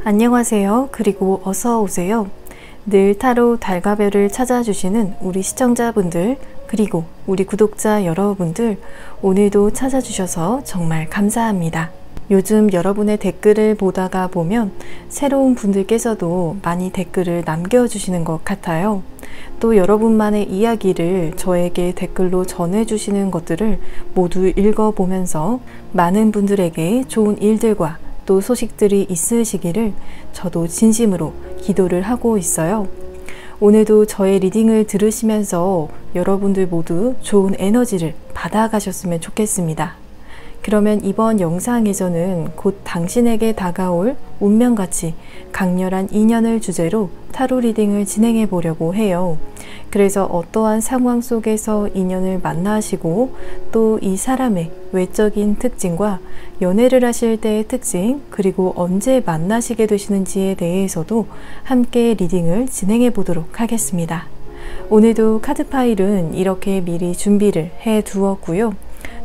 안녕하세요. 그리고 어서 오세요. 늘 타로 달과별을 찾아주시는 우리 시청자분들, 그리고 우리 구독자 여러분들, 오늘도 찾아주셔서 정말 감사합니다. 요즘 여러분의 댓글을 보다가 보면 새로운 분들께서도 많이 댓글을 남겨주시는 것 같아요. 또 여러분만의 이야기를 저에게 댓글로 전해주시는 것들을 모두 읽어보면서 많은 분들에게 좋은 일들과 또 소식들이 있으시기를 저도 진심으로 기도를 하고 있어요. 오늘도 저의 리딩을 들으시면서 여러분들 모두 좋은 에너지를 받아가셨으면 좋겠습니다. 그러면 이번 영상에서는 곧 당신에게 다가올 운명같이 강렬한 인연을 주제로 타로 리딩을 진행해 보려고 해요. 그래서 어떠한 상황 속에서 인연을 만나시고 또 이 사람의 외적인 특징과 연애를 하실 때의 특징, 그리고 언제 만나시게 되시는지에 대해서도 함께 리딩을 진행해 보도록 하겠습니다. 오늘도 카드 파일은 이렇게 미리 준비를 해 두었고요.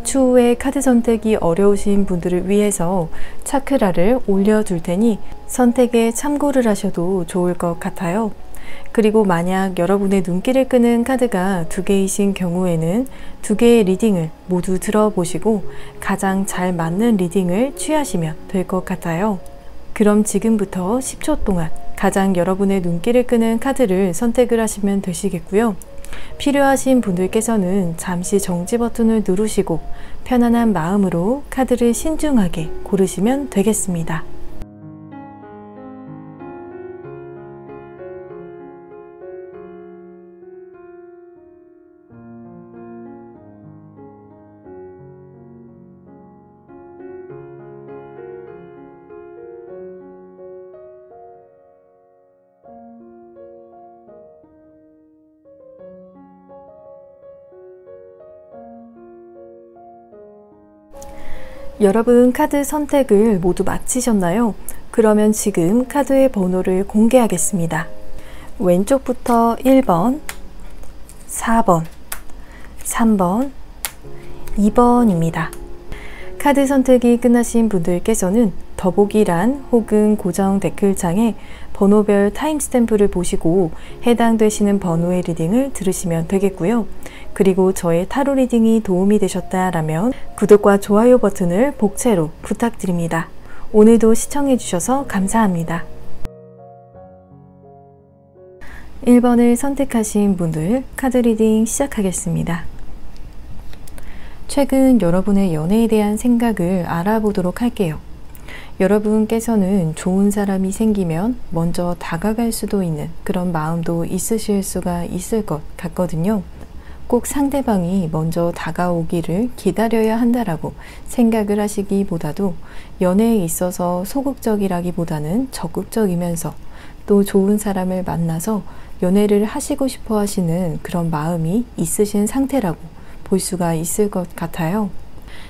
추후에 카드 선택이 어려우신 분들을 위해서 차크라를 올려둘 테니 선택에 참고를 하셔도 좋을 것 같아요. 그리고 만약 여러분의 눈길을 끄는 카드가 2개이신 경우에는 2개의 리딩을 모두 들어보시고 가장 잘 맞는 리딩을 취하시면 될 것 같아요. 그럼 지금부터 10초 동안 가장 여러분의 눈길을 끄는 카드를 선택을 하시면 되시겠고요. 필요하신 분들께서는 잠시 정지 버튼을 누르시고 편안한 마음으로 카드를 신중하게 고르시면 되겠습니다. 여러분 카드 선택을 모두 마치셨나요? 그러면 지금 카드의 번호를 공개하겠습니다. 왼쪽부터 1번, 4번, 3번, 2번입니다. 카드 선택이 끝나신 분들께서는 더보기란 혹은 고정 댓글창에 번호별 타임스탬프를 보시고 해당되시는 번호의 리딩을 들으시면 되겠고요. 그리고 저의 타로 리딩이 도움이 되셨다라면 구독과 좋아요 버튼을 복채로 부탁드립니다. 오늘도 시청해주셔서 감사합니다. 1번을 선택하신 분들 카드 리딩 시작하겠습니다. 최근 여러분의 연애에 대한 생각을 알아보도록 할게요. 여러분께서는 좋은 사람이 생기면 먼저 다가갈 수도 있는 그런 마음도 있으실 수가 있을 것 같거든요. 꼭 상대방이 먼저 다가오기를 기다려야 한다라고 생각을 하시기보다도 연애에 있어서 소극적이라기보다는 적극적이면서 또 좋은 사람을 만나서 연애를 하시고 싶어 하시는 그런 마음이 있으신 상태라고 볼 수가 있을 것 같아요.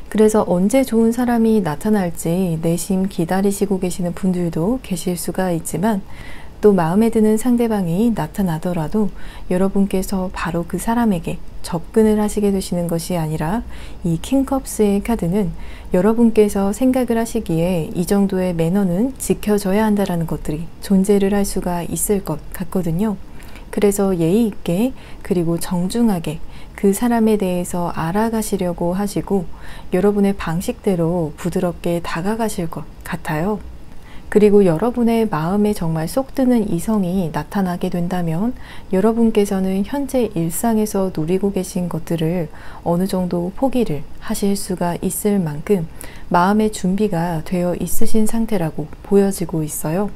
그래서 언제 좋은 사람이 나타날지 내심 기다리시고 계시는 분들도 계실 수가 있지만 또 마음에 드는 상대방이 나타나더라도 여러분께서 바로 그 사람에게 접근을 하시게 되시는 것이 아니라 이 킹컵스의 카드는 여러분께서 생각을 하시기에 이 정도의 매너는 지켜져야 한다는 것들이 존재를 할 수가 있을 것 같거든요. 그래서 예의 있게 그리고 정중하게 그 사람에 대해서 알아가시려고 하시고 여러분의 방식대로 부드럽게 다가가실 것 같아요. 그리고 여러분의 마음에 정말 쏙 드는 이성이 나타나게 된다면 여러분께서는 현재 일상에서 누리고 계신 것들을 어느 정도 포기를 하실 수가 있을 만큼 마음의 준비가 되어 있으신 상태라고 보여지고 있어요.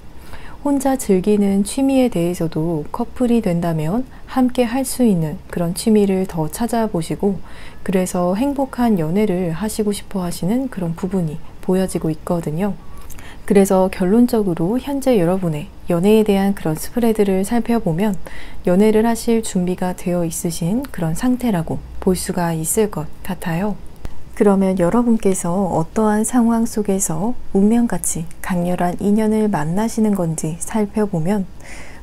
혼자 즐기는 취미에 대해서도 커플이 된다면 함께 할 수 있는 그런 취미를 더 찾아보시고 그래서 행복한 연애를 하시고 싶어 하시는 그런 부분이 보여지고 있거든요. 그래서 결론적으로 현재 여러분의 연애에 대한 그런 스프레드를 살펴보면 연애를 하실 준비가 되어 있으신 그런 상태라고 볼 수가 있을 것 같아요. 그러면 여러분께서 어떠한 상황 속에서 운명같이 강렬한 인연을 만나시는 건지 살펴보면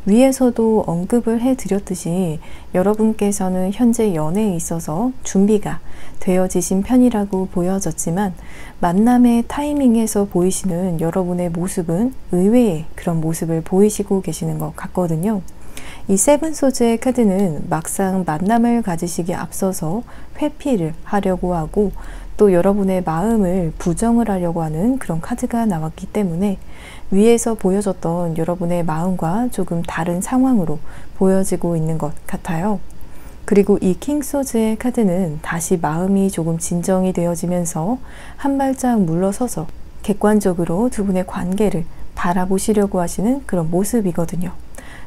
위에서도 언급을 해드렸듯이 여러분께서는 현재 연애에 있어서 준비가 되어지신 편이라고 보여졌지만 만남의 타이밍에서 보이시는 여러분의 모습은 의외의 그런 모습을 보이시고 계시는 것 같거든요. 이 세븐 소즈의 카드는 막상 만남을 가지시기에 앞서서 회피를 하려고 하고 또 여러분의 마음을 부정을 하려고 하는 그런 카드가 나왔기 때문에 위에서 보여줬던 여러분의 마음과 조금 다른 상황으로 보여지고 있는 것 같아요. 그리고 이 킹 소즈의 카드는 다시 마음이 조금 진정이 되어지면서 한 발짝 물러서서 객관적으로 두 분의 관계를 바라보시려고 하시는 그런 모습이거든요.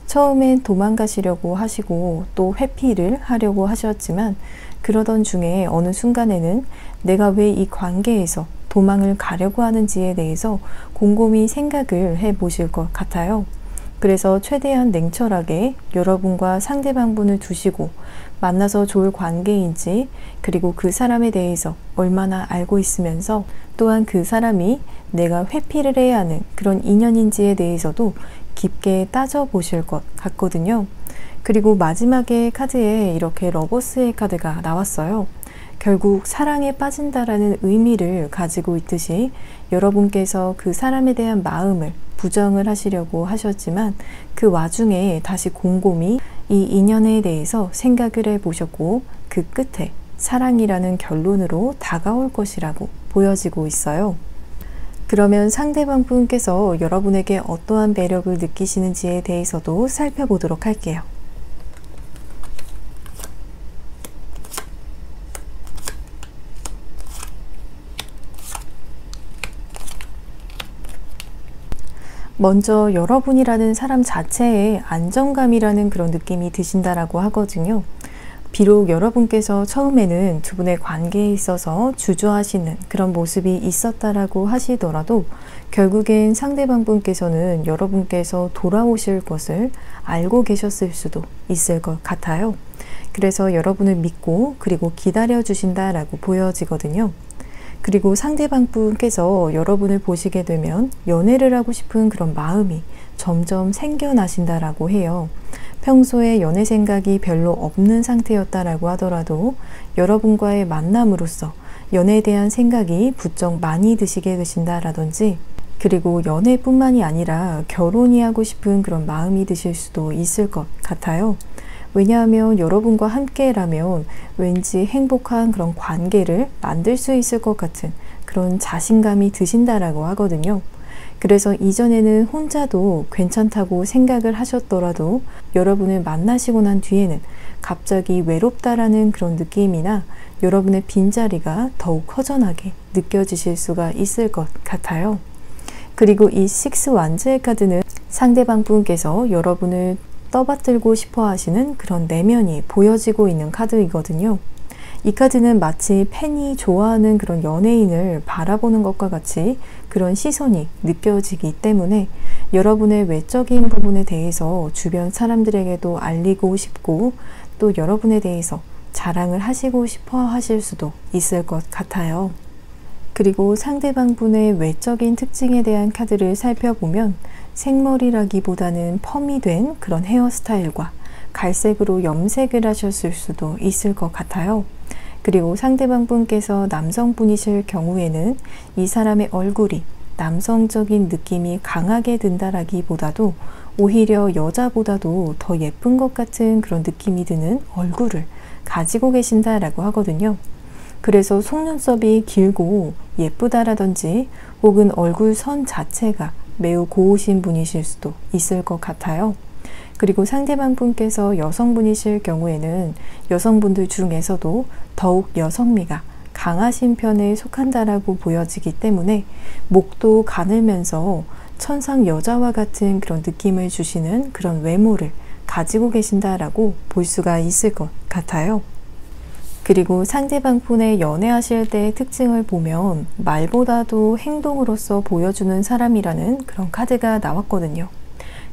처음엔 도망가시려고 하시고 또 회피를 하려고 하셨지만 그러던 중에 어느 순간에는 내가 왜 이 관계에서 도망을 가려고 하는지에 대해서 곰곰이 생각을 해보실 것 같아요. 그래서 최대한 냉철하게 여러분과 상대방분을 두시고 만나서 좋을 관계인지 그리고 그 사람에 대해서 얼마나 알고 있으면서 또한 그 사람이 내가 회피를 해야 하는 그런 인연인지에 대해서도 깊게 따져보실 것 같거든요. 그리고 마지막에 카드에 이렇게 러버스의 카드가 나왔어요. 결국 사랑에 빠진다라는 의미를 가지고 있듯이 여러분께서 그 사람에 대한 마음을 부정을 하시려고 하셨지만 그 와중에 다시 곰곰이 이 인연에 대해서 생각을 해보셨고 그 끝에 사랑이라는 결론으로 다가올 것이라고 보여지고 있어요. 그러면 상대방 분께서 여러분에게 어떠한 매력을 느끼시는지에 대해서도 살펴보도록 할게요. 먼저 여러분이라는 사람 자체에 안정감이라는 그런 느낌이 드신다라고 하거든요. 비록 여러분께서 처음에는 두 분의 관계에 있어서 주저하시는 그런 모습이 있었다라고 하시더라도 결국엔 상대방 분께서는 여러분께서 돌아오실 것을 알고 계셨을 수도 있을 것 같아요. 그래서 여러분을 믿고 그리고 기다려 주신다라고 보여지거든요. 그리고 상대방 분께서 여러분을 보시게 되면 연애를 하고 싶은 그런 마음이 점점 생겨나신다라고 해요. 평소에 연애 생각이 별로 없는 상태였다라고 하더라도 여러분과의 만남으로써 연애에 대한 생각이 부쩍 많이 드시게 되신다라든지 그리고 연애뿐만이 아니라 결혼이 하고 싶은 그런 마음이 드실 수도 있을 것 같아요. 왜냐하면 여러분과 함께라면 왠지 행복한 그런 관계를 만들 수 있을 것 같은 그런 자신감이 드신다라고 하거든요. 그래서 이전에는 혼자도 괜찮다고 생각을 하셨더라도 여러분을 만나시고 난 뒤에는 갑자기 외롭다라는 그런 느낌이나 여러분의 빈자리가 더욱 허전하게 느껴지실 수가 있을 것 같아요. 그리고 이 식스 완즈의 카드는 상대방 분께서 여러분을 떠받들고 싶어 하시는 그런 내면이 보여지고 있는 카드이거든요. 이 카드는 마치 팬이 좋아하는 그런 연예인을 바라보는 것과 같이 그런 시선이 느껴지기 때문에 여러분의 외적인 부분에 대해서 주변 사람들에게도 알리고 싶고 또 여러분에 대해서 자랑을 하시고 싶어 하실 수도 있을 것 같아요. 그리고 상대방 분의 외적인 특징에 대한 카드를 살펴보면 생머리라기보다는 펌이 된 그런 헤어스타일과 갈색으로 염색을 하셨을 수도 있을 것 같아요. 그리고 상대방 분께서 남성분이실 경우에는 이 사람의 얼굴이 남성적인 느낌이 강하게 든다라기보다도 오히려 여자보다도 더 예쁜 것 같은 그런 느낌이 드는 얼굴을 가지고 계신다라고 하거든요. 그래서 속눈썹이 길고 예쁘다라든지 혹은 얼굴 선 자체가 매우 고우신 분이실 수도 있을 것 같아요. 그리고 상대방 분께서 여성분이실 경우에는 여성분들 중에서도 더욱 여성미가 강하신 편에 속한다라고 보여지기 때문에 목도 가늘면서 천상 여자와 같은 그런 느낌을 주시는 그런 외모를 가지고 계신다라고 볼 수가 있을 것 같아요. 그리고 상대방 분의 연애하실 때의 특징을 보면 말보다도 행동으로서 보여주는 사람이라는 그런 카드가 나왔거든요.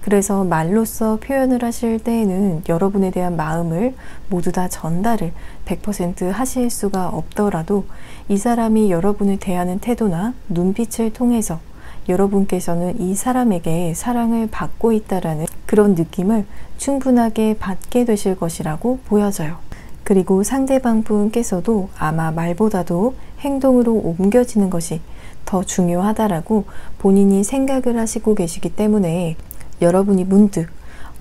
그래서 말로써 표현을 하실 때에는 여러분에 대한 마음을 모두 다 전달을 100% 하실 수가 없더라도 이 사람이 여러분을 대하는 태도나 눈빛을 통해서 여러분께서는 이 사람에게 사랑을 받고 있다라는 그런 느낌을 충분하게 받게 되실 것이라고 보여져요. 그리고 상대방 분께서도 아마 말보다도 행동으로 옮겨지는 것이 더 중요하다라고 본인이 생각을 하시고 계시기 때문에 여러분이 문득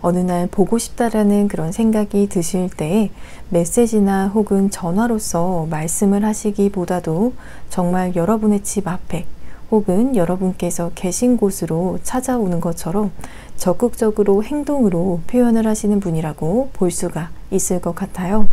어느 날 보고 싶다라는 그런 생각이 드실 때에 메시지나 혹은 전화로서 말씀을 하시기보다도 정말 여러분의 집 앞에 혹은 여러분께서 계신 곳으로 찾아오는 것처럼 적극적으로 행동으로 표현을 하시는 분이라고 볼 수가 있을 것 같아요.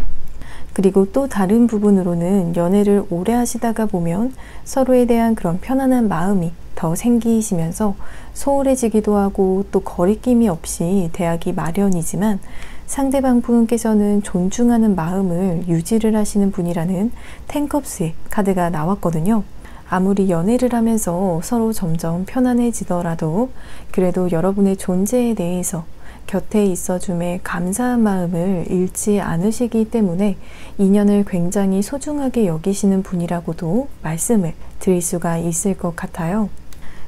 그리고 또 다른 부분으로는 연애를 오래 하시다가 보면 서로에 대한 그런 편안한 마음이 더 생기시면서 소홀해지기도 하고 또 거리낌이 없이 대하기 마련이지만 상대방 분께서는 존중하는 마음을 유지를 하시는 분이라는 텐컵스의 카드가 나왔거든요. 아무리 연애를 하면서 서로 점점 편안해지더라도 그래도 여러분의 존재에 대해서 곁에 있어줌에 감사한 마음을 잃지 않으시기 때문에 인연을 굉장히 소중하게 여기시는 분이라고도 말씀을 드릴 수가 있을 것 같아요.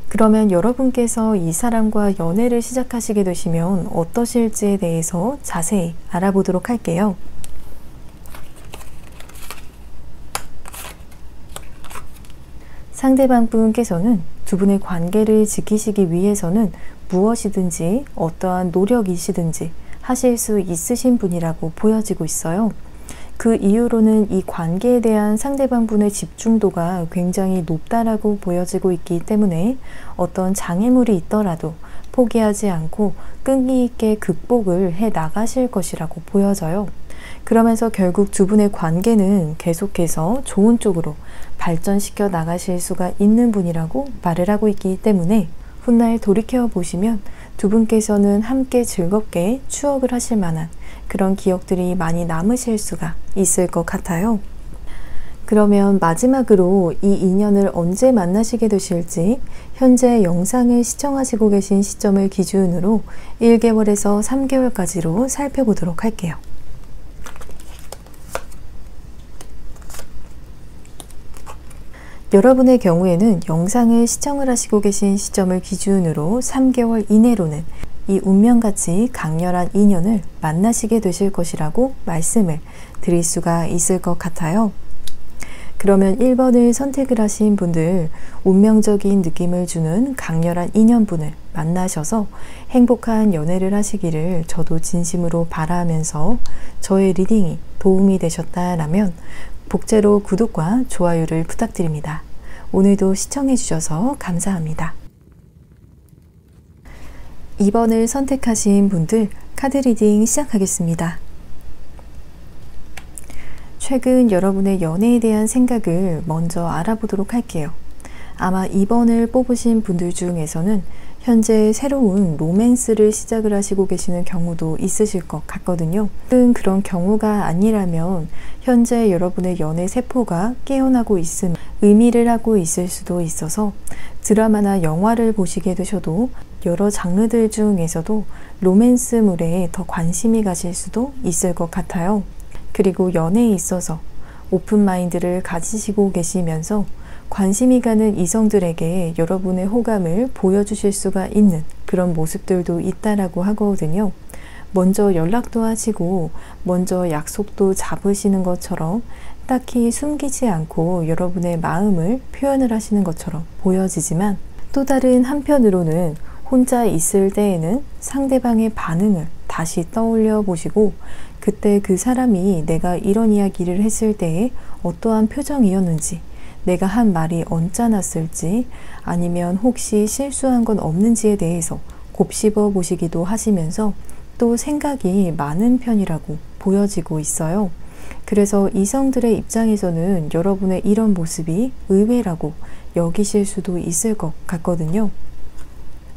그러면 여러분께서 이 사람과 연애를 시작하시게 되시면 어떠실지에 대해서 자세히 알아보도록 할게요. 상대방 분께서는 두 분의 관계를 지키시기 위해서는 무엇이든지 어떠한 노력이시든지 하실 수 있으신 분이라고 보여지고 있어요. 그 이유로는 이 관계에 대한 상대방 분의 집중도가 굉장히 높다라고 보여지고 있기 때문에 어떤 장애물이 있더라도 포기하지 않고 끈기 있게 극복을 해 나가실 것이라고 보여져요. 그러면서 결국 두 분의 관계는 계속해서 좋은 쪽으로 발전시켜 나가실 수가 있는 분이라고 말을 하고 있기 때문에 훗날 돌이켜 보시면 두 분께서는 함께 즐겁게 추억을 하실 만한 그런 기억들이 많이 남으실 수가 있을 것 같아요. 그러면 마지막으로 이 인연을 언제 만나시게 되실지 현재 영상을 시청하시고 계신 시점을 기준으로 1개월에서 3개월까지로 살펴보도록 할게요. 여러분의 경우에는 영상을 시청을 하시고 계신 시점을 기준으로 3개월 이내로는 이 운명같이 강렬한 인연을 만나시게 되실 것이라고 말씀을 드릴 수가 있을 것 같아요. 그러면 1번을 선택을 하신 분들, 운명적인 느낌을 주는 강렬한 인연분을 만나셔서 행복한 연애를 하시기를 저도 진심으로 바라면서 저의 리딩이 도움이 되셨다라면 복제로 구독과 좋아요를 부탁드립니다. 오늘도 시청해 주셔서 감사합니다. 2번을 선택하신 분들 카드 리딩 시작하겠습니다. 최근 여러분의 연애에 대한 생각을 먼저 알아보도록 할게요. 아마 2번을 뽑으신 분들 중에서는 현재 새로운 로맨스를 시작을 하시고 계시는 경우도 있으실 것 같거든요. 그런 경우가 아니라면 현재 여러분의 연애 세포가 깨어나고 있음 의미를 하고 있을 수도 있어서 드라마나 영화를 보시게 되셔도 여러 장르들 중에서도 로맨스물에 더 관심이 가실 수도 있을 것 같아요. 그리고 연애에 있어서 오픈마인드를 가지시고 계시면서 관심이 가는 이성들에게 여러분의 호감을 보여주실 수가 있는 그런 모습들도 있다라고 하거든요. 먼저 연락도 하시고 먼저 약속도 잡으시는 것처럼 딱히 숨기지 않고 여러분의 마음을 표현을 하시는 것처럼 보여지지만 또 다른 한편으로는 혼자 있을 때에는 상대방의 반응을 다시 떠올려 보시고 그때 그 사람이 내가 이런 이야기를 했을 때에 어떠한 표정이었는지 내가 한 말이 언짢았을지 아니면 혹시 실수한 건 없는지에 대해서 곱씹어 보시기도 하시면서 또 생각이 많은 편이라고 보여지고 있어요. 그래서 이성들의 입장에서는 여러분의 이런 모습이 의외라고 여기실 수도 있을 것 같거든요.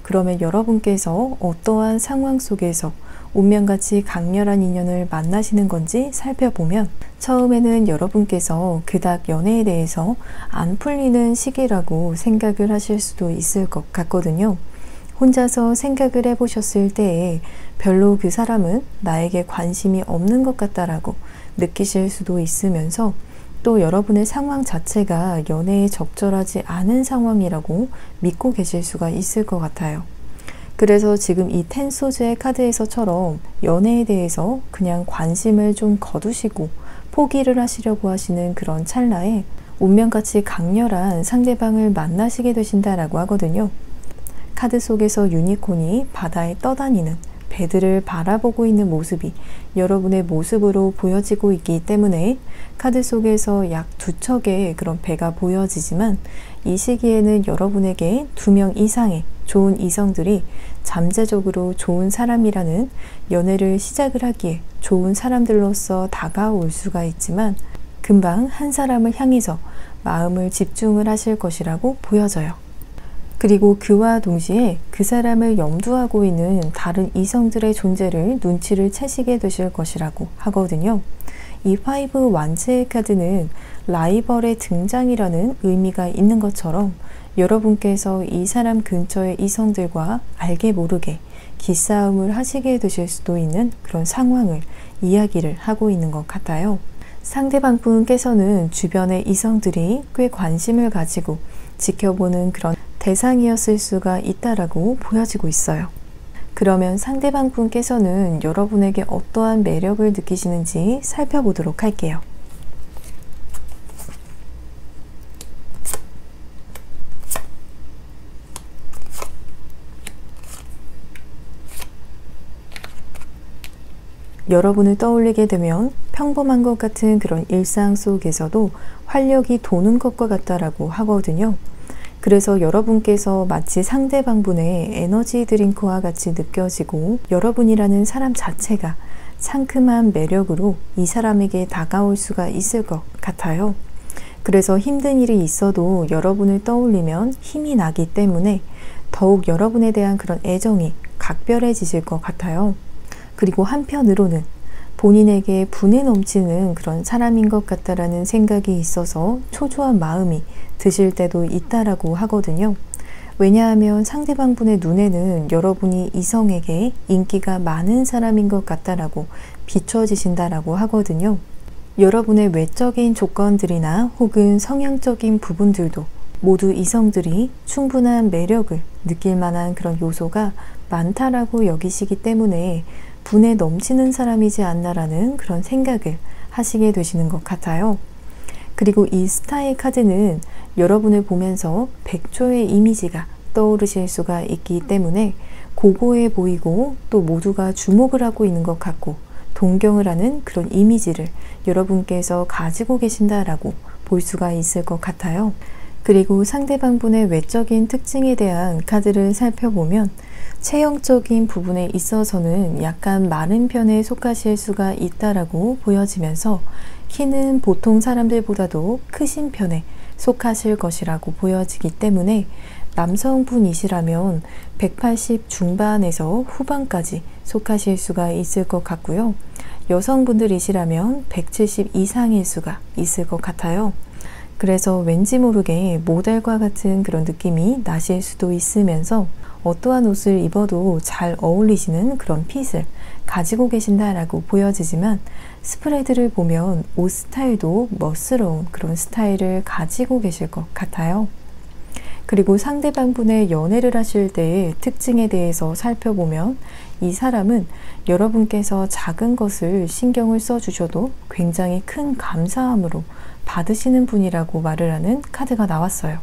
그러면 여러분께서 어떠한 상황 속에서 운명같이 강렬한 인연을 만나시는 건지 살펴보면 처음에는 여러분께서 그닥 연애에 대해서 안 풀리는 시기라고 생각을 하실 수도 있을 것 같거든요. 혼자서 생각을 해보셨을 때에 별로 그 사람은 나에게 관심이 없는 것 같다라고 느끼실 수도 있으면서 또 여러분의 상황 자체가 연애에 적절하지 않은 상황이라고 믿고 계실 수가 있을 것 같아요. 그래서 지금 이 텐소즈의 카드에서처럼 연애에 대해서 그냥 관심을 좀 거두시고 포기를 하시려고 하시는 그런 찰나에 운명같이 강렬한 상대방을 만나시게 되신다라고 하거든요. 카드 속에서 유니콘이 바다에 떠다니는 배들을 바라보고 있는 모습이 여러분의 모습으로 보여지고 있기 때문에 카드 속에서 약 2척의 그런 배가 보여지지만 이 시기에는 여러분에게 2명 이상의 좋은 이성들이 잠재적으로 좋은 사람이라는 연애를 시작을 하기에 좋은 사람들로서 다가올 수가 있지만 금방 한 사람을 향해서 마음을 집중을 하실 것이라고 보여져요. 그리고 그와 동시에 그 사람을 염두하고 있는 다른 이성들의 존재를 눈치를 채시게 되실 것이라고 하거든요. 이 5 완즈의 카드는 라이벌의 등장이라는 의미가 있는 것처럼 여러분께서 이 사람 근처의 이성들과 알게 모르게 기싸움을 하시게 되실 수도 있는 그런 상황을 이야기를 하고 있는 것 같아요. 상대방 분께서는 주변의 이성들이 꽤 관심을 가지고 지켜보는 그런 대상이었을 수가 있다라고 보여지고 있어요. 그러면 상대방 분께서는 여러분에게 어떠한 매력을 느끼시는지 살펴보도록 할게요. 여러분을 떠올리게 되면 평범한 것 같은 그런 일상 속에서도 활력이 도는 것과 같다라고 하거든요. 그래서 여러분께서 마치 상대방분의 에너지 드링크와 같이 느껴지고 여러분이라는 사람 자체가 상큼한 매력으로 이 사람에게 다가올 수가 있을 것 같아요. 그래서 힘든 일이 있어도 여러분을 떠올리면 힘이 나기 때문에 더욱 여러분에 대한 그런 애정이 각별해지실 것 같아요. 그리고 한편으로는 본인에게 분에 넘치는 그런 사람인 것 같다라는 생각이 있어서 초조한 마음이 드실 때도 있다라고 하거든요. 왜냐하면 상대방 분의 눈에는 여러분이 이성에게 인기가 많은 사람인 것 같다라고 비춰지신다라고 하거든요. 여러분의 외적인 조건들이나 혹은 성향적인 부분들도 모두 이성들이 충분한 매력을 느낄 만한 그런 요소가 많다라고 여기시기 때문에 분에 넘치는 사람이지 않나라는 그런 생각을 하시게 되시는 것 같아요. 그리고 이 스타의 카드는 여러분을 보면서 백조의 이미지가 떠오르실 수가 있기 때문에 고고해 보이고 또 모두가 주목을 하고 있는 것 같고 동경을 하는 그런 이미지를 여러분께서 가지고 계신다라고 볼 수가 있을 것 같아요. 그리고 상대방 분의 외적인 특징에 대한 카드를 살펴보면 체형적인 부분에 있어서는 약간 마른 편에 속하실 수가 있다라고 보여지면서 키는 보통 사람들보다도 크신 편에 속하실 것이라고 보여지기 때문에 남성분이시라면 180 중반에서 후반까지 속하실 수가 있을 것 같고요. 여성분들이시라면 170 이상일 수가 있을 것 같아요. 그래서 왠지 모르게 모델과 같은 그런 느낌이 나실 수도 있으면서 어떠한 옷을 입어도 잘 어울리시는 그런 핏을 가지고 계신다라고 보여지지만 스프레드를 보면 옷 스타일도 멋스러운 그런 스타일을 가지고 계실 것 같아요. 그리고 상대방 분의 연애를 하실 때의 특징에 대해서 살펴보면 이 사람은 여러분께서 작은 것을 신경을 써주셔도 굉장히 큰 감사함으로 받으시는 분이라고 말을 하는 카드가 나왔어요.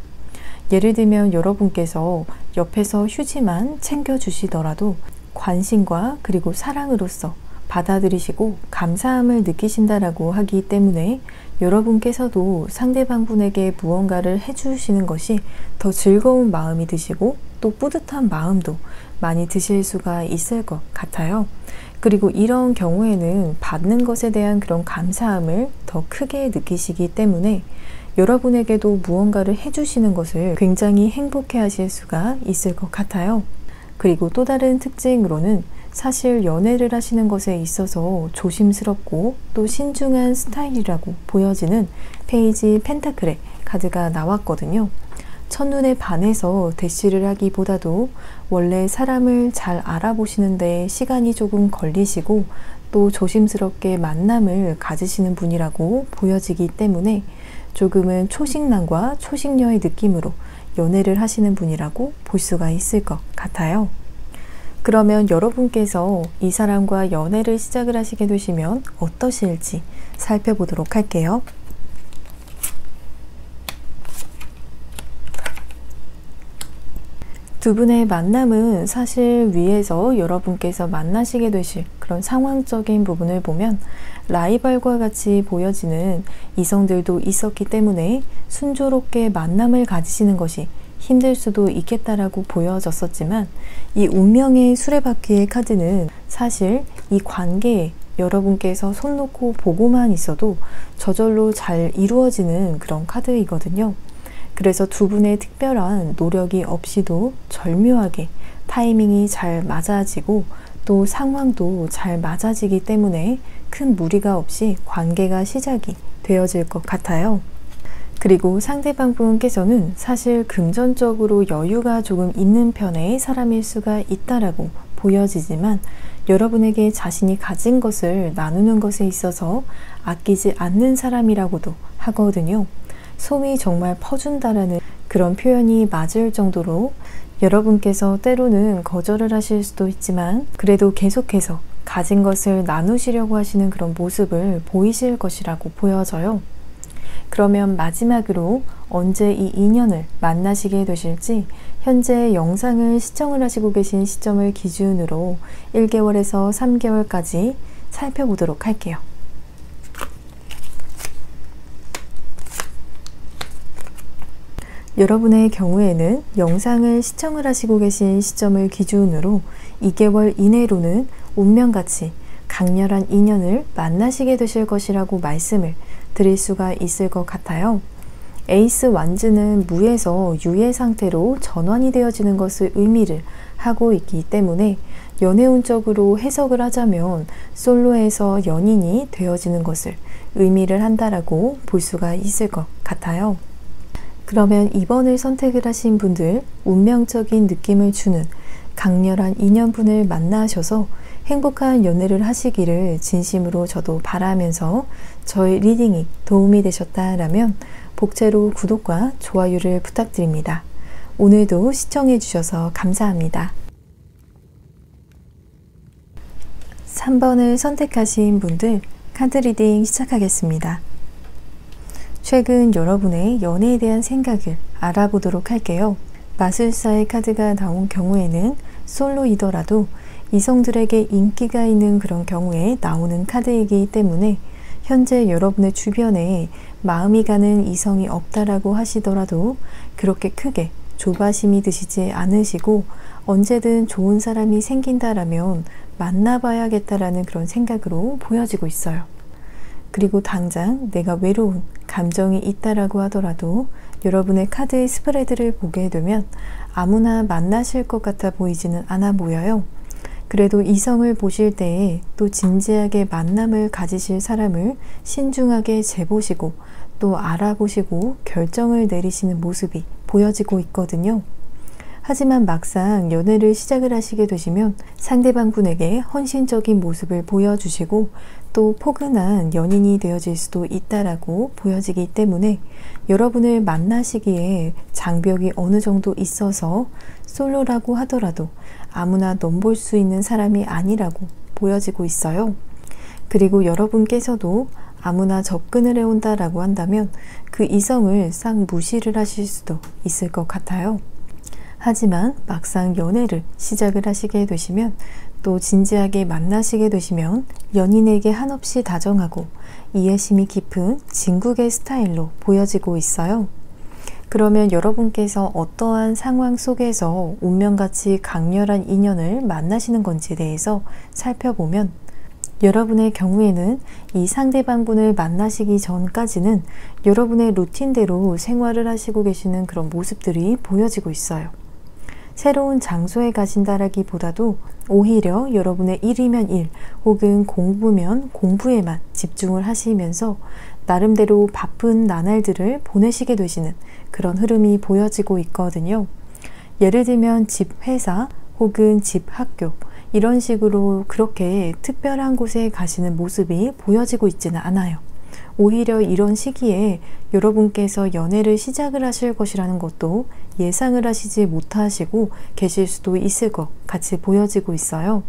예를 들면 여러분께서 옆에서 휴지만 챙겨주시더라도 관심과 그리고 사랑으로서 받아들이시고 감사함을 느끼신다라고 하기 때문에 여러분께서도 상대방 분에게 무언가를 해주시는 것이 더 즐거운 마음이 드시고 또 뿌듯한 마음도 많이 드실 수가 있을 것 같아요. 그리고 이런 경우에는 받는 것에 대한 그런 감사함을 더 크게 느끼시기 때문에 여러분에게도 무언가를 해주시는 것을 굉장히 행복해 하실 수가 있을 것 같아요. 그리고 또 다른 특징으로는 사실 연애를 하시는 것에 있어서 조심스럽고 또 신중한 스타일이라고 보여지는 페이지 펜타클의 카드가 나왔거든요. 첫눈에 반해서 대시를 하기보다도 원래 사람을 잘 알아보시는데 시간이 조금 걸리시고 또 조심스럽게 만남을 가지시는 분이라고 보여지기 때문에 조금은 초식남과 초식녀의 느낌으로 연애를 하시는 분이라고 볼 수가 있을 것 같아요. 그러면 여러분께서 이 사람과 연애를 시작을 하시게 되시면 어떠실지 살펴보도록 할게요. 두 분의 만남은 사실 위에서 여러분께서 만나시게 되실 그런 상황적인 부분을 보면 라이벌과 같이 보여지는 이성들도 있었기 때문에 순조롭게 만남을 가지시는 것이 힘들 수도 있겠다라고 보여졌었지만, 이 운명의 수레바퀴의 카드는 사실 이 관계에 여러분께서 손 놓고 보고만 있어도 저절로 잘 이루어지는 그런 카드이거든요. 그래서 두 분의 특별한 노력이 없이도 절묘하게 타이밍이 잘 맞아지고 또 상황도 잘 맞아지기 때문에 큰 무리가 없이 관계가 시작이 되어질 것 같아요. 그리고 상대방 분께서는 사실 금전적으로 여유가 조금 있는 편의 사람일 수가 있다라고 보여지지만, 여러분에게 자신이 가진 것을 나누는 것에 있어서 아끼지 않는 사람이라고도 하거든요. 소위 정말 퍼준다라는 그런 표현이 맞을 정도로 여러분께서 때로는 거절을 하실 수도 있지만 그래도 계속해서 가진 것을 나누시려고 하시는 그런 모습을 보이실 것이라고 보여져요. 그러면 마지막으로 언제 이 인연을 만나시게 되실지 현재 영상을 시청을 하시고 계신 시점을 기준으로 1개월에서 3개월까지 살펴보도록 할게요. 여러분의 경우에는 영상을 시청을 하시고 계신 시점을 기준으로 2개월 이내로는 운명같이 강렬한 인연을 만나시게 되실 것이라고 말씀을 드릴 수가 있을 것 같아요. 에이스 완즈는 무에서 유의 상태로 전환이 되어지는 것을 의미를 하고 있기 때문에 연애운적으로 해석을 하자면 솔로에서 연인이 되어지는 것을 의미를 한다라고 볼 수가 있을 것 같아요. 그러면 이번을 선택을 하신 분들, 운명적인 느낌을 주는 강렬한 인연분을 만나셔서 행복한 연애를 하시기를 진심으로 저도 바라면서 저의 리딩이 도움이 되셨다라면 복채로 구독과 좋아요를 부탁드립니다. 오늘도 시청해 주셔서 감사합니다. 3번을 선택하신 분들 카드 리딩 시작하겠습니다. 최근 여러분의 연애에 대한 생각을 알아보도록 할게요. 마술사의 카드가 나온 경우에는 솔로이더라도 이성들에게 인기가 있는 그런 경우에 나오는 카드이기 때문에 현재 여러분의 주변에 마음이 가는 이성이 없다라고 하시더라도 그렇게 크게 조바심이 드시지 않으시고 언제든 좋은 사람이 생긴다라면 만나봐야겠다라는 그런 생각으로 보여지고 있어요. 그리고 당장 내가 외로운 감정이 있다라고 하더라도 여러분의 카드의 스프레드를 보게 되면 아무나 만나실 것 같아 보이지는 않아 보여요. 그래도 이성을 보실 때에 또 진지하게 만남을 가지실 사람을 신중하게 재보시고 또 알아보시고 결정을 내리시는 모습이 보여지고 있거든요. 하지만 막상 연애를 시작을 하시게 되시면 상대방 분에게 헌신적인 모습을 보여주시고 또 포근한 연인이 되어질 수도 있다라고 보여지기 때문에 여러분을 만나시기에 장벽이 어느 정도 있어서 솔로라고 하더라도 아무나 넘볼 수 있는 사람이 아니라고 보여지고 있어요. 그리고 여러분께서도 아무나 접근을 해온다라고 한다면 그 이성을 싹 무시를 하실 수도 있을 것 같아요. 하지만 막상 연애를 시작을 하시게 되시면 또 진지하게 만나시게 되시면 연인에게 한없이 다정하고 이해심이 깊은 진국의 스타일로 보여지고 있어요. 그러면 여러분께서 어떠한 상황 속에서 운명같이 강렬한 인연을 만나시는 건지에 대해서 살펴보면 여러분의 경우에는 이 상대방분을 만나시기 전까지는 여러분의 루틴대로 생활을 하시고 계시는 그런 모습들이 보여지고 있어요. 새로운 장소에 가신다라기보다도 오히려 여러분의 일이면 일 혹은 공부면 공부에만 집중을 하시면서 나름대로 바쁜 나날들을 보내시게 되시는 그런 흐름이 보여지고 있거든요. 예를 들면 집 회사 혹은 집 학교 이런 식으로 그렇게 특별한 곳에 가시는 모습이 보여지고 있지는 않아요. 오히려 이런 시기에 여러분께서 연애를 시작을 하실 것이라는 것도 예상을 하시지 못하시고 계실 수도 있을 것 같이 보여지고 있어요.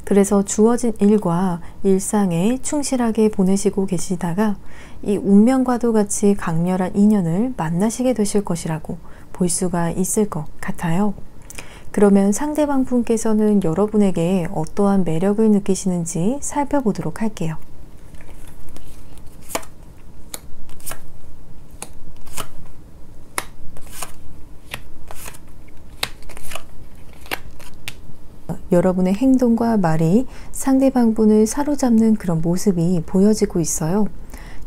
그래서 주어진 일과 일상에 충실하게 보내시고 계시다가 이 운명과도 같이 강렬한 인연을 만나시게 되실 것이라고 볼 수가 있을 것 같아요. 그러면 상대방 분께서는 여러분에게 어떠한 매력을 느끼시는지 살펴보도록 할게요. 여러분의 행동과 말이 상대방 분을 사로잡는 그런 모습이 보여지고 있어요.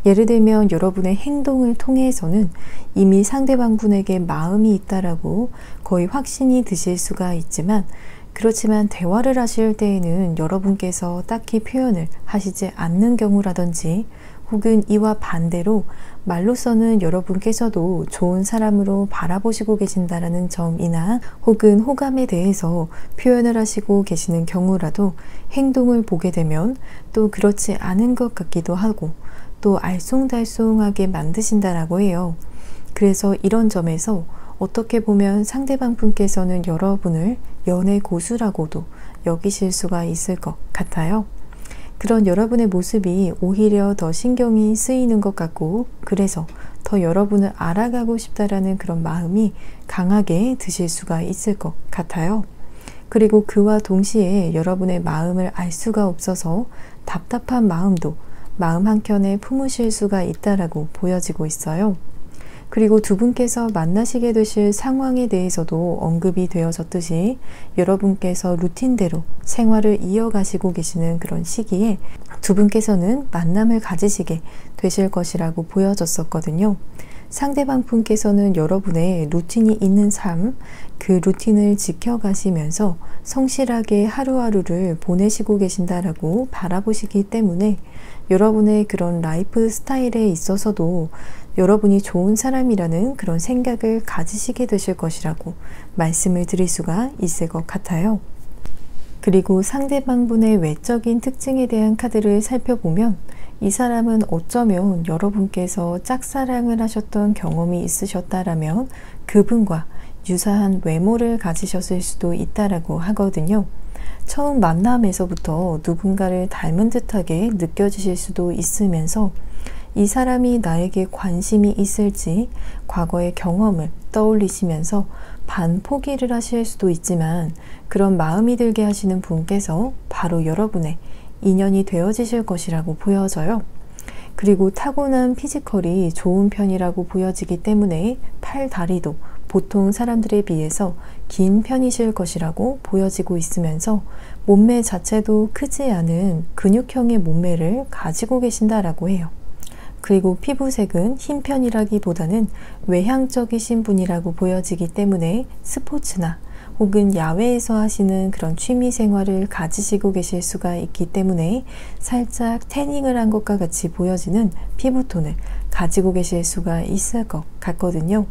예를 들면 여러분의 행동을 통해서는 이미 상대방 분에게 마음이 있다라고 거의 확신이 드실 수가 있지만, 그렇지만 대화를 하실 때에는 여러분께서 딱히 표현을 하시지 않는 경우라든지, 혹은 이와 반대로 말로서는 여러분께서도 좋은 사람으로 바라보시고 계신다라는 점이나, 혹은 호감에 대해서 표현을 하시고 계시는 경우라도 행동을 보게 되면 또 그렇지 않은 것 같기도 하고 또 알쏭달쏭하게 만드신다라고 해요. 그래서 이런 점에서 어떻게 보면 상대방 분께서는 여러분을 연애 고수라고도 여기실 수가 있을 것 같아요. 그런 여러분의 모습이 오히려 더 신경이 쓰이는 것 같고, 그래서 더 여러분을 알아가고 싶다라는 그런 마음이 강하게 드실 수가 있을 것 같아요. 그리고 그와 동시에 여러분의 마음을 알 수가 없어서 답답한 마음도 마음 한켠에 품으실 수가 있다라고 보여지고 있어요. 그리고 두 분께서 만나시게 되실 상황에 대해서도 언급이 되어졌듯이 여러분께서 루틴대로 생활을 이어가시고 계시는 그런 시기에 두 분께서는 만남을 가지시게 되실 것이라고 보여졌었거든요. 상대방 분께서는 여러분의 루틴이 있는 삶, 그 루틴을 지켜가시면서 성실하게 하루하루를 보내시고 계신다라고 바라보시기 때문에 여러분의 그런 라이프 스타일에 있어서도 여러분이 좋은 사람이라는 그런 생각을 가지시게 되실 것이라고 말씀을 드릴 수가 있을 것 같아요. 그리고 상대방 분의 외적인 특징에 대한 카드를 살펴보면 이 사람은 어쩌면 여러분께서 짝사랑을 하셨던 경험이 있으셨다라면 그분과 유사한 외모를 가지셨을 수도 있다라고 하거든요. 처음 만남에서부터 누군가를 닮은 듯하게 느껴지실 수도 있으면서 이 사람이 나에게 관심이 있을지 과거의 경험을 떠올리시면서 반포기를 하실 수도 있지만, 그런 마음이 들게 하시는 분께서 바로 여러분의 인연이 되어지실 것이라고 보여져요. 그리고 타고난 피지컬이 좋은 편이라고 보여지기 때문에 팔, 다리도 보통 사람들에 비해서 긴 편이실 것이라고 보여지고 있으면서 몸매 자체도 크지 않은 근육형의 몸매를 가지고 계신다라고 해요. 그리고 피부색은 흰 편이라기보다는 외향적이신 분이라고 보여지기 때문에 스포츠나 혹은 야외에서 하시는 그런 취미 생활을 가지시고 계실 수가 있기 때문에 살짝 태닝을 한 것과 같이 보여지는 피부톤을 가지고 계실 수가 있을 것 같거든요.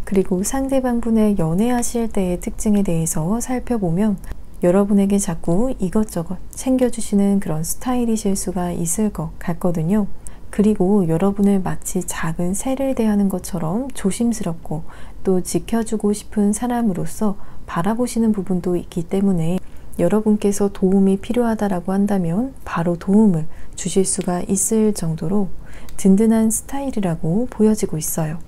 그리고 상대방 분의 연애하실 때의 특징에 대해서 살펴보면 여러분에게 자꾸 이것저것 챙겨주시는 그런 스타일이실 수가 있을 것 같거든요. 그리고 여러분을 마치 작은 새를 대하는 것처럼 조심스럽고 또 지켜주고 싶은 사람으로서 바라보시는 부분도 있기 때문에 여러분께서 도움이 필요하다라고 한다면 바로 도움을 주실 수가 있을 정도로 든든한 스타일이라고 보여지고 있어요.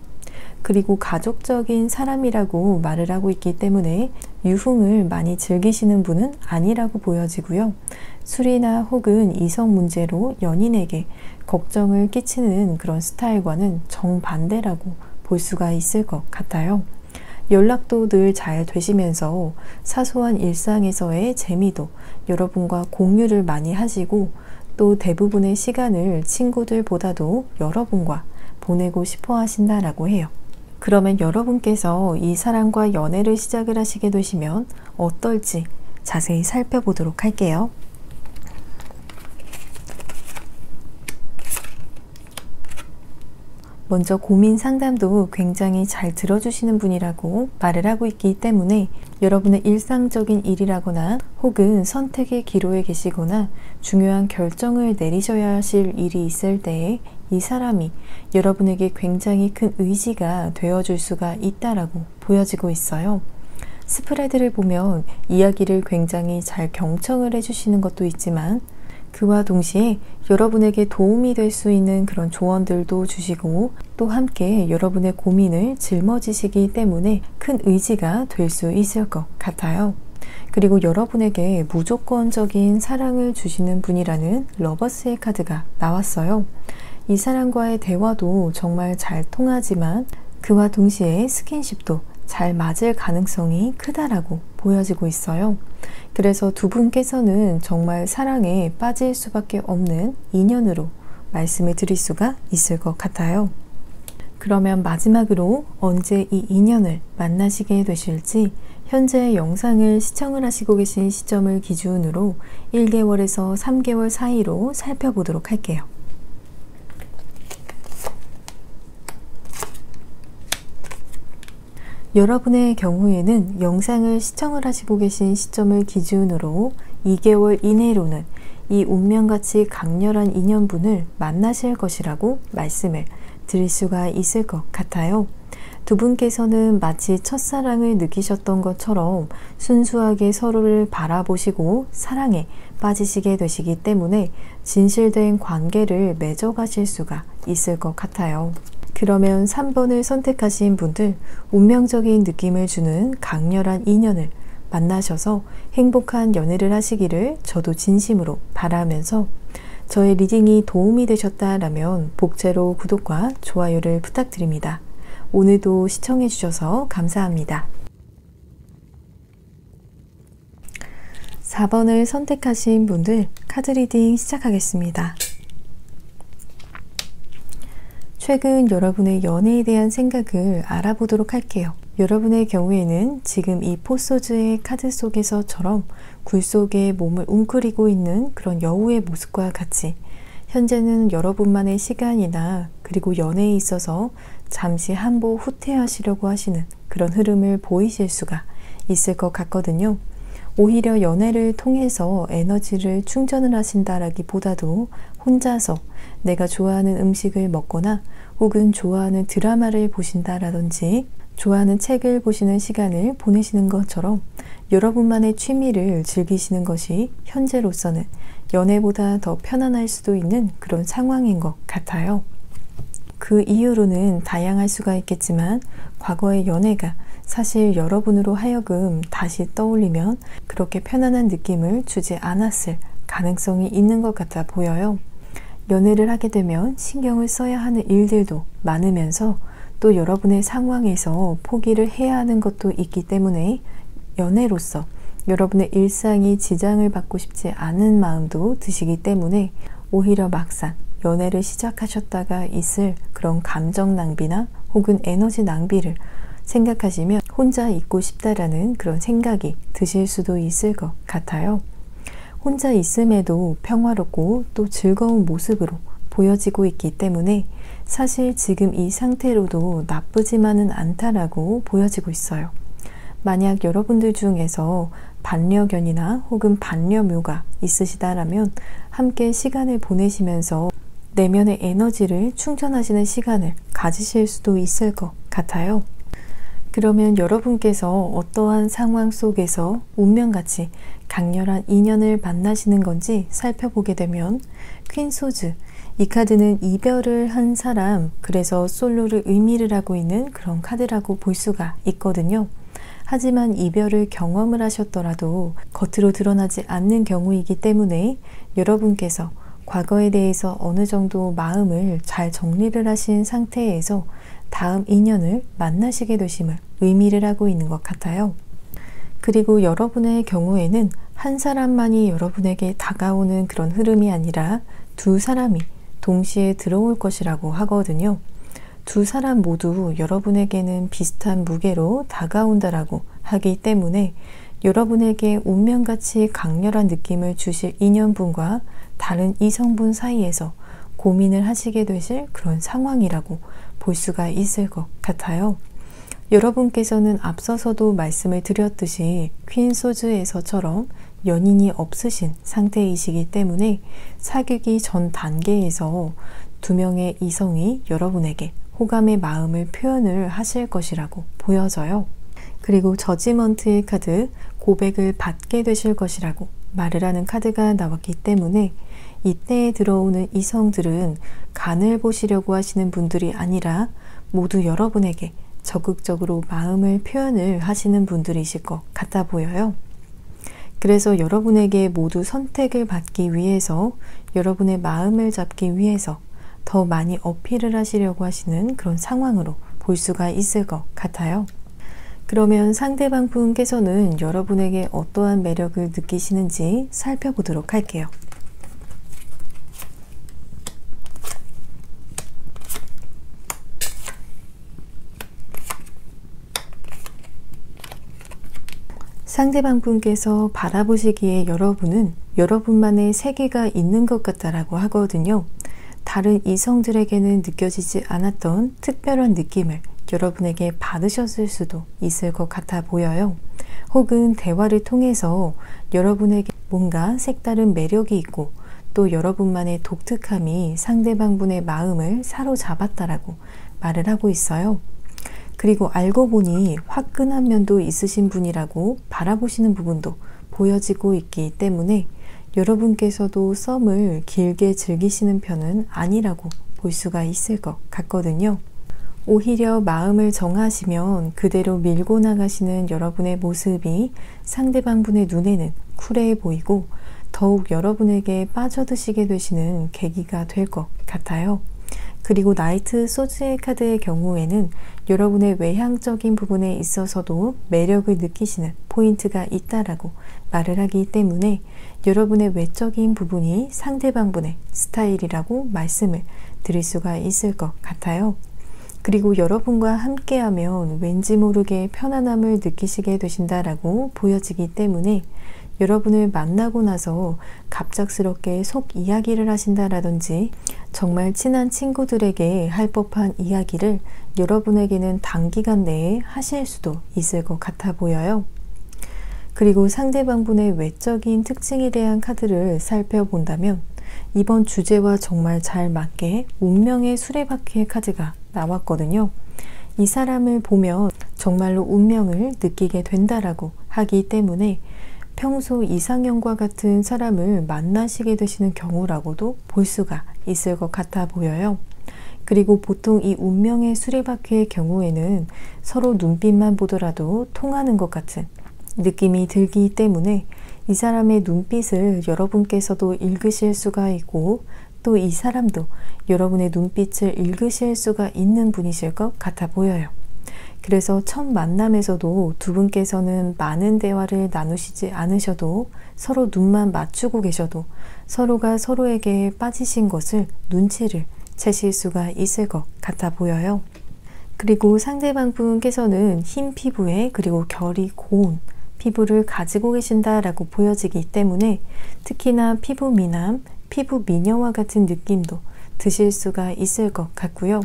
그리고 가족적인 사람이라고 말을 하고 있기 때문에 유흥을 많이 즐기시는 분은 아니라고 보여지고요. 술이나 혹은 이성 문제로 연인에게 걱정을 끼치는 그런 스타일과는 정반대라고 볼 수가 있을 것 같아요. 연락도 늘 잘 되시면서 사소한 일상에서의 재미도 여러분과 공유를 많이 하시고 또 대부분의 시간을 친구들보다도 여러분과 보내고 싶어 하신다라고 해요. 그러면 여러분께서 이 사람과 연애를 시작을 하시게 되시면 어떨지 자세히 살펴보도록 할게요. 먼저 고민 상담도 굉장히 잘 들어주시는 분이라고 말을 하고 있기 때문에 여러분의 일상적인 일이라거나 혹은 선택의 기로에 계시거나 중요한 결정을 내리셔야 하실 일이 있을 때에 이 사람이 여러분에게 굉장히 큰 의지가 되어줄 수가 있다라고 보여지고 있어요. 스프레드를 보면 이야기를 굉장히 잘 경청을 해주시는 것도 있지만 그와 동시에 여러분에게 도움이 될 수 있는 그런 조언들도 주시고 또 함께 여러분의 고민을 짊어지시기 때문에 큰 의지가 될 수 있을 것 같아요. 그리고 여러분에게 무조건적인 사랑을 주시는 분이라는 러버스의 카드가 나왔어요. 이 사람과의 대화도 정말 잘 통하지만 그와 동시에 스킨십도 잘 맞을 가능성이 크다라고 보여지고 있어요. 그래서 두 분께서는 정말 사랑에 빠질 수밖에 없는 인연으로 말씀을 드릴 수가 있을 것 같아요. 그러면 마지막으로 언제 이 인연을 만나시게 되실지 현재 영상을 시청을 하시고 계신 시점을 기준으로 1개월에서 3개월 사이로 살펴보도록 할게요. 여러분의 경우에는 영상을 시청을 하시고 계신 시점을 기준으로 2개월 이내로는 이 운명같이 강렬한 인연분을 만나실 것이라고 말씀을 드릴 수가 있을 것 같아요. 두 분께서는 마치 첫사랑을 느끼셨던 것처럼 순수하게 서로를 바라보시고 사랑에 빠지시게 되시기 때문에 진실된 관계를 맺어가실 수가 있을 것 같아요. 그러면 3번을 선택하신 분들, 운명적인 느낌을 주는 강렬한 인연을 만나셔서 행복한 연애를 하시기를 저도 진심으로 바라면서 저의 리딩이 도움이 되셨다라면 복제로 구독과 좋아요를 부탁드립니다. 오늘도 시청해 주셔서 감사합니다. 4번을 선택하신 분들 카드 리딩 시작하겠습니다. 최근 여러분의 연애에 대한 생각을 알아보도록 할게요. 여러분의 경우에는 지금 이 포소즈의 카드 속에서처럼 굴 속에 몸을 웅크리고 있는 그런 여우의 모습과 같이 현재는 여러분만의 시간이나 그리고 연애에 있어서 잠시 한보 후퇴하시려고 하시는 그런 흐름을 보이실 수가 있을 것 같거든요. 오히려 연애를 통해서 에너지를 충전을 하신다라기보다도 혼자서 내가 좋아하는 음식을 먹거나 혹은 좋아하는 드라마를 보신다라든지 좋아하는 책을 보시는 시간을 보내시는 것처럼 여러분만의 취미를 즐기시는 것이 현재로서는 연애보다 더 편안할 수도 있는 그런 상황인 것 같아요. 그 이유로는 다양할 수가 있겠지만 과거의 연애가 사실 여러분으로 하여금 다시 떠올리면 그렇게 편안한 느낌을 주지 않았을 가능성이 있는 것 같아 보여요. 연애를 하게 되면 신경을 써야 하는 일들도 많으면서 또 여러분의 상황에서 포기를 해야 하는 것도 있기 때문에 연애로서 여러분의 일상이 지장을 받고 싶지 않은 마음도 드시기 때문에 오히려 막상 연애를 시작하셨다가 있을 그런 감정 낭비나 혹은 에너지 낭비를 생각하시면 혼자 있고 싶다라는 그런 생각이 드실 수도 있을 것 같아요. 혼자 있음에도 평화롭고 또 즐거운 모습으로 보여지고 있기 때문에 사실 지금 이 상태로도 나쁘지만은 않다라고 보여지고 있어요. 만약 여러분들 중에서 반려견이나 혹은 반려묘가 있으시다라면 함께 시간을 보내시면서 내면의 에너지를 충전하시는 시간을 가지실 수도 있을 것 같아요. 그러면 여러분께서 어떠한 상황 속에서 운명같이 강렬한 인연을 만나시는 건지 살펴보게 되면 퀸 소즈, 이 카드는 이별을 한 사람, 그래서 솔로를 의미를 하고 있는 그런 카드라고 볼 수가 있거든요. 하지만 이별을 경험을 하셨더라도 겉으로 드러나지 않는 경우이기 때문에 여러분께서 과거에 대해서 어느 정도 마음을 잘 정리를 하신 상태에서 다음 인연을 만나시게 되심을 의미를 하고 있는 것 같아요. 그리고 여러분의 경우에는 한 사람만이 여러분에게 다가오는 그런 흐름이 아니라 두 사람이 동시에 들어올 것이라고 하거든요. 두 사람 모두 여러분에게는 비슷한 무게로 다가온다라고 하기 때문에 여러분에게 운명같이 강렬한 느낌을 주실 인연분과 다른 이성분 사이에서 고민을 하시게 되실 그런 상황이라고 볼 수가 있을 것 같아요. 여러분께서는 앞서서도 말씀을 드렸듯이 퀸 소즈에서처럼 연인이 없으신 상태이시기 때문에 사귀기 전 단계에서 두 명의 이성이 여러분에게 호감의 마음을 표현을 하실 것이라고 보여져요. 그리고 저지먼트의 카드, 고백을 받게 되실 것이라고 말을 하는 카드가 나왔기 때문에 이때에 들어오는 이성들은 간을 보시려고 하시는 분들이 아니라 모두 여러분에게 적극적으로 마음을 표현을 하시는 분들이실 것 같아 보여요. 그래서 여러분에게 모두 선택을 받기 위해서, 여러분의 마음을 잡기 위해서 더 많이 어필을 하시려고 하시는 그런 상황으로 볼 수가 있을 것 같아요. 그러면 상대방 분께서는 여러분에게 어떠한 매력을 느끼시는지 살펴보도록 할게요. 상대방 분께서 바라보시기에 여러분은 여러분만의 세계가 있는 것 같다라고 하거든요. 다른 이성들에게는 느껴지지 않았던 특별한 느낌을 여러분에게 받으셨을 수도 있을 것 같아 보여요. 혹은 대화를 통해서 여러분에게 뭔가 색다른 매력이 있고 또 여러분만의 독특함이 상대방 분의 마음을 사로잡았다라고 말을 하고 있어요. 그리고 알고 보니 화끈한 면도 있으신 분이라고 바라보시는 부분도 보여지고 있기 때문에 여러분께서도 썸을 길게 즐기시는 편은 아니라고 볼 수가 있을 것 같거든요. 오히려 마음을 정하시면 그대로 밀고 나가시는 여러분의 모습이 상대방 분의 눈에는 쿨해 보이고 더욱 여러분에게 빠져드시게 되시는 계기가 될 것 같아요. 그리고 나이트 소즈의 카드의 경우에는 여러분의 외향적인 부분에 있어서도 매력을 느끼시는 포인트가 있다라고 말을 하기 때문에 여러분의 외적인 부분이 상대방 분의 스타일이라고 말씀을 드릴 수가 있을 것 같아요. 그리고 여러분과 함께하면 왠지 모르게 편안함을 느끼시게 되신다라고 보여지기 때문에 여러분을 만나고 나서 갑작스럽게 속 이야기를 하신다라든지 정말 친한 친구들에게 할 법한 이야기를 여러분에게는 단기간 내에 하실 수도 있을 것 같아 보여요. 그리고 상대방 분의 외적인 특징에 대한 카드를 살펴본다면 이번 주제와 정말 잘 맞게 운명의 수레바퀴의 카드가 나왔거든요. 이 사람을 보면 정말로 운명을 느끼게 된다라고 하기 때문에 평소 이상형과 같은 사람을 만나시게 되시는 경우라고도 볼 수가 있을 것 같아 보여요. 그리고 보통 이 운명의 수레바퀴의 경우에는 서로 눈빛만 보더라도 통하는 것 같은 느낌이 들기 때문에 이 사람의 눈빛을 여러분께서도 읽으실 수가 있고 또 이 사람도 여러분의 눈빛을 읽으실 수가 있는 분이실 것 같아 보여요. 그래서 첫 만남에서도 두 분께서는 많은 대화를 나누시지 않으셔도 서로 눈만 맞추고 계셔도 서로가 서로에게 빠지신 것을 눈치를 채실 수가 있을 것 같아 보여요. 그리고 상대방 분께서는 흰 피부에 그리고 결이 고운 피부를 가지고 계신다라고 보여지기 때문에 특히나 피부 미남, 피부 미녀와 같은 느낌도 드실 수가 있을 것 같고요.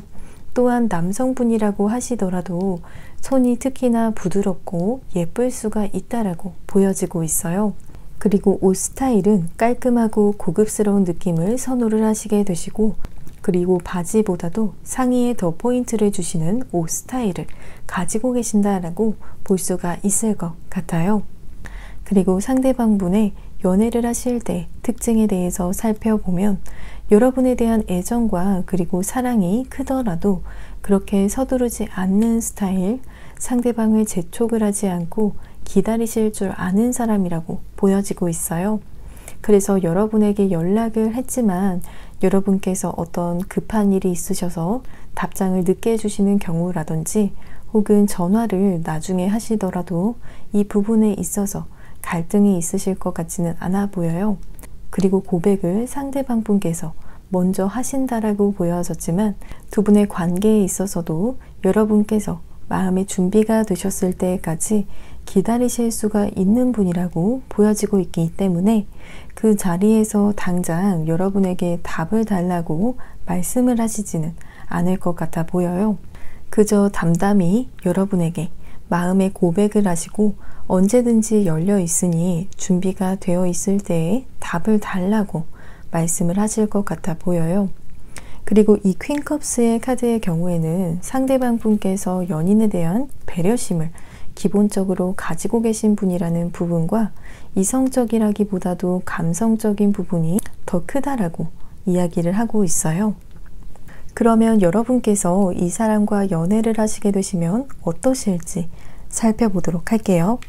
또한 남성분이라고 하시더라도 손이 특히나 부드럽고 예쁠 수가 있다라고 보여지고 있어요. 그리고 옷 스타일은 깔끔하고 고급스러운 느낌을 선호를 하시게 되시고 그리고 바지보다도 상의에 더 포인트를 주시는 옷 스타일을 가지고 계신다라고 볼 수가 있을 것 같아요. 그리고 상대방 분의 연애를 하실 때 특징에 대해서 살펴보면 여러분에 대한 애정과 그리고 사랑이 크더라도 그렇게 서두르지 않는 스타일, 상대방을 재촉을 하지 않고 기다리실 줄 아는 사람이라고 보여지고 있어요. 그래서 여러분에게 연락을 했지만 여러분께서 어떤 급한 일이 있으셔서 답장을 늦게 해주시는 경우라든지 혹은 전화를 나중에 하시더라도 이 부분에 있어서 갈등이 있으실 것 같지는 않아 보여요. 그리고 고백을 상대방 분께서 먼저 하신다라고 보여졌지만 두 분의 관계에 있어서도 여러분께서 마음의 준비가 되셨을 때까지 기다리실 수가 있는 분이라고 보여지고 있기 때문에 그 자리에서 당장 여러분에게 답을 달라고 말씀을 하시지는 않을 것 같아 보여요. 그저 담담히 여러분에게 마음의 고백을 하시고 언제든지 열려 있으니 준비가 되어 있을 때에 답을 달라고 말씀을 하실 것 같아 보여요. 그리고 이 퀸컵스의 카드의 경우에는 상대방 분께서 연인에 대한 배려심을 기본적으로 가지고 계신 분이라는 부분과 이성적이라기보다도 감성적인 부분이 더 크다라고 이야기를 하고 있어요. 그러면 여러분께서 이 사람과 연애를 하시게 되시면 어떠실지 살펴보도록 할게요.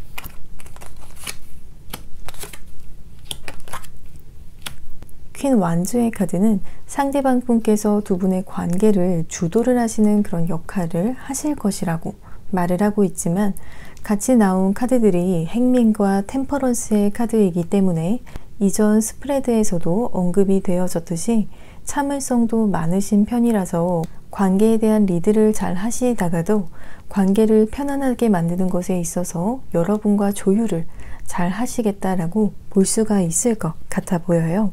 퀸 완즈의 카드는 상대방 분께서 두 분의 관계를 주도를 하시는 그런 역할을 하실 것이라고 말을 하고 있지만, 같이 나온 카드들이 행민과 템퍼런스의 카드이기 때문에 이전 스프레드에서도 언급이 되어졌듯이 참을성도 많으신 편이라서 관계에 대한 리드를 잘 하시다가도 관계를 편안하게 만드는 것에 있어서 여러분과 조율을 잘 하시겠다라고 볼 수가 있을 것 같아 보여요.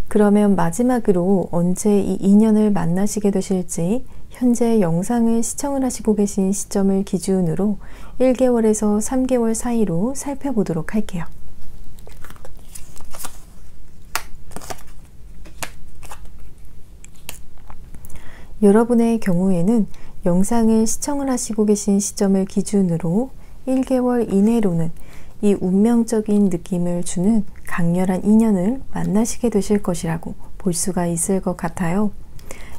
그러면 마지막으로 언제 이 인연을 만나시게 되실지 현재 영상을 시청을 하시고 계신 시점을 기준으로 1개월에서 3개월 사이로 살펴보도록 할게요. 여러분의 경우에는 영상을 시청을 하시고 계신 시점을 기준으로 1개월 이내로는 이 운명적인 느낌을 주는 강렬한 인연을 만나시게 되실 것이라고 볼 수가 있을 것 같아요.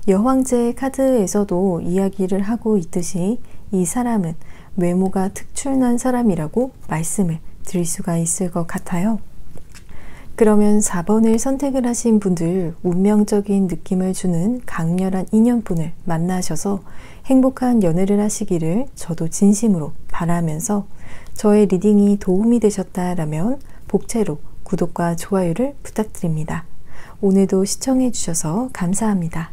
여왕제의 카드에서도 이야기를 하고 있듯이 이 사람은 외모가 특출난 사람이라고 말씀을 드릴 수가 있을 것 같아요. 그러면 4번을 선택을 하신 분들, 운명적인 느낌을 주는 강렬한 인연분을 만나셔서 행복한 연애를 하시기를 저도 진심으로 바라면서, 저의 리딩이 도움이 되셨다라면 복채로 구독과 좋아요를 부탁드립니다. 오늘도 시청해 주셔서 감사합니다.